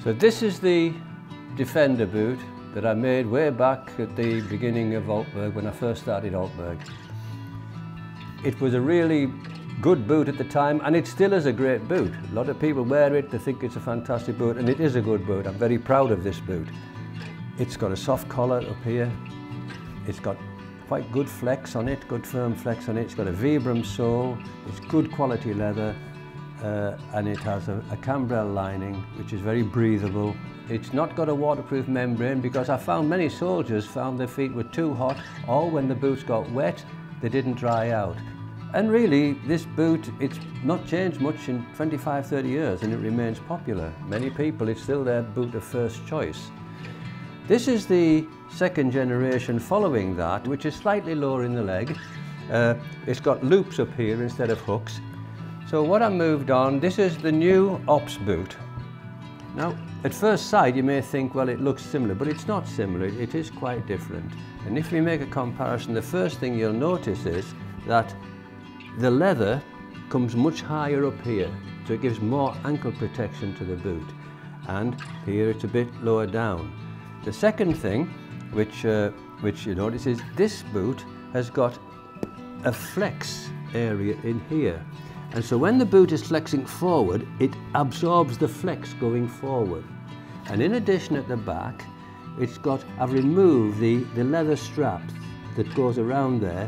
So this is the Defender boot that I made way back at the beginning of Altberg, when I first started Altberg. It was a really good boot at the time, and it still is a great boot. A lot of people wear it, they think it's a fantastic boot, and it is a good boot. I'm very proud of this boot. It's got a soft collar up here. It's got quite good flex on it, good firm flex on it. It's got a Vibram sole. It's good quality leather. And it has a cambrel lining, which is very breathable. It's not got a waterproof membrane, because I found many soldiers found their feet were too hot, or when the boots got wet, they didn't dry out. And really, this boot, it's not changed much in 25, 30 years, and it remains popular. Many people, it's still their boot of first choice. This is the second generation following that, which is slightly lower in the leg. It's got loops up here instead of hooks. So what I moved on, this is the new Ops boot. Now, at first sight you may think, well, it looks similar, but it's not similar, it is quite different. And if we make a comparison, the first thing you'll notice is that the leather comes much higher up here, so it gives more ankle protection to the boot. And here it's a bit lower down. The second thing, which you notice, is this boot has got a flex area in here. And so when the boot is flexing forward, it absorbs the flex going forward. And in addition, at the back, I've removed the leather strap that goes around there,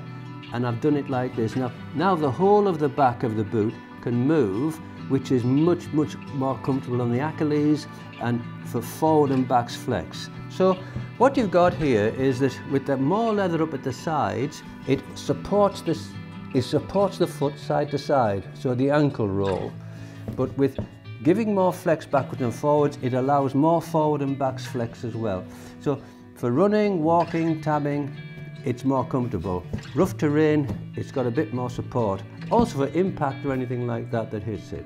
and I've done it like this. Now the whole of the back of the boot can move, which is much more comfortable on the Achilles and for forward and back's flex. So what you've got here is that with the more leather up at the sides, it supports the foot side to side, so the ankle roll. But with giving more flex backwards and forwards, it allows more forward and back's flex as well. So for running, walking, tabbing, it's more comfortable. Rough terrain, it's got a bit more support. Also for impact or anything like that hits it.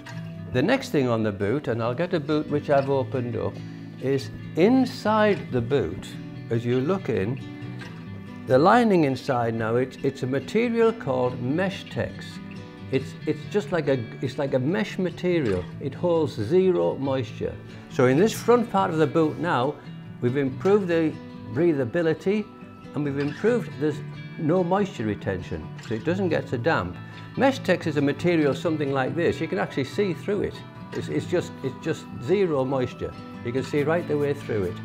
The next thing on the boot, and I'll get a boot which I've opened up, is inside the boot, as you look in, the lining inside now, it's a material called Mesh-Tex. It's just like a mesh material. It holds zero moisture. So in this front part of the boot now, we've improved the breathability, and we've improved there's no moisture retention, so it doesn't get so damp. Mesh-Tex is a material something like this. You can actually see through it. It's just zero moisture. You can see right the way through it.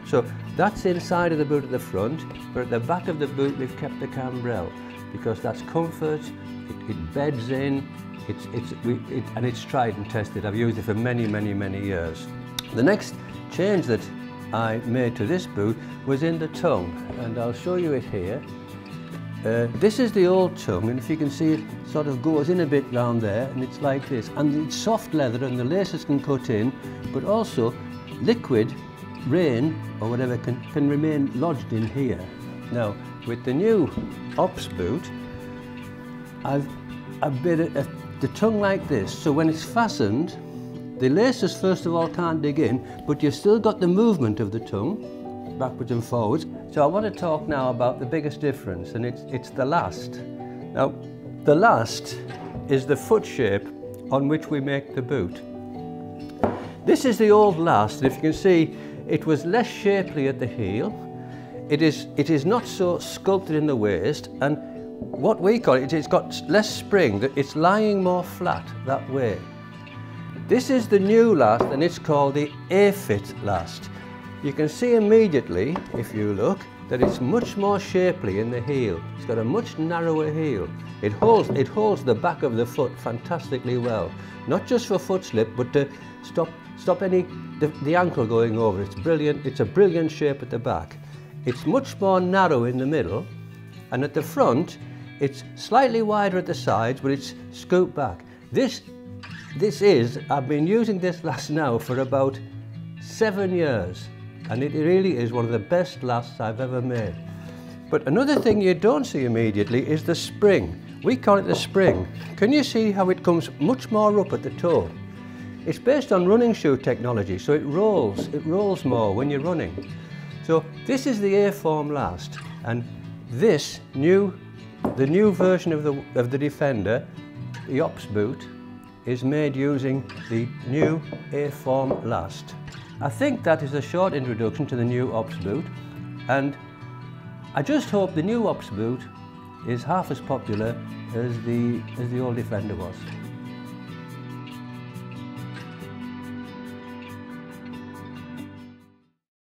So that's inside of the boot at the front, but at the back of the boot we've kept the cambrel, because that's comfort, it beds in, and it's tried and tested. I've used it for many years. The next change that I made to this boot was in the tongue, and I'll show you it here. This is the old tongue, and if you can see, it sort of goes in a bit round there, and it's like this. And it's soft leather, and the laces can cut in, but also liquid rain or whatever can remain lodged in here. Now, with the new Ops boot, I've made the tongue like this, so when it's fastened, the laces first of all can't dig in, but you've still got the movement of the tongue, backwards and forwards. So I want to talk now about the biggest difference, and it's the last. Now, the last is the foot shape on which we make the boot. This is the old last, and if you can see, it was less shapely at the heel. It is not so sculpted in the waist, and what we call it, it's got less spring, it's lying more flat that way. This is the new last, and it's called the A-fit last. You can see immediately, if you look, that it's much more shapely in the heel. It's got a much narrower heel. It holds the back of the foot fantastically well, not just for foot slip, but to stop the ankle going over. It's brilliant. It's a brilliant shape at the back. It's much more narrow in the middle, and at the front, it's slightly wider at the sides, but it's scooped back. I've been using this last now for about 7 years, and it really is one of the best lasts I've ever made. But another thing you don't see immediately is the spring. We call it the spring. Can you see how it comes much more up at the toe? It's based on running shoe technology, so it rolls more when you're running. So this is the A-form last, and this new The new version of the Defender, the Ops boot, is made using the new A-Form last. I think that is a short introduction to the new Ops boot, and I just hope the new Ops boot is half as popular as the old Defender was.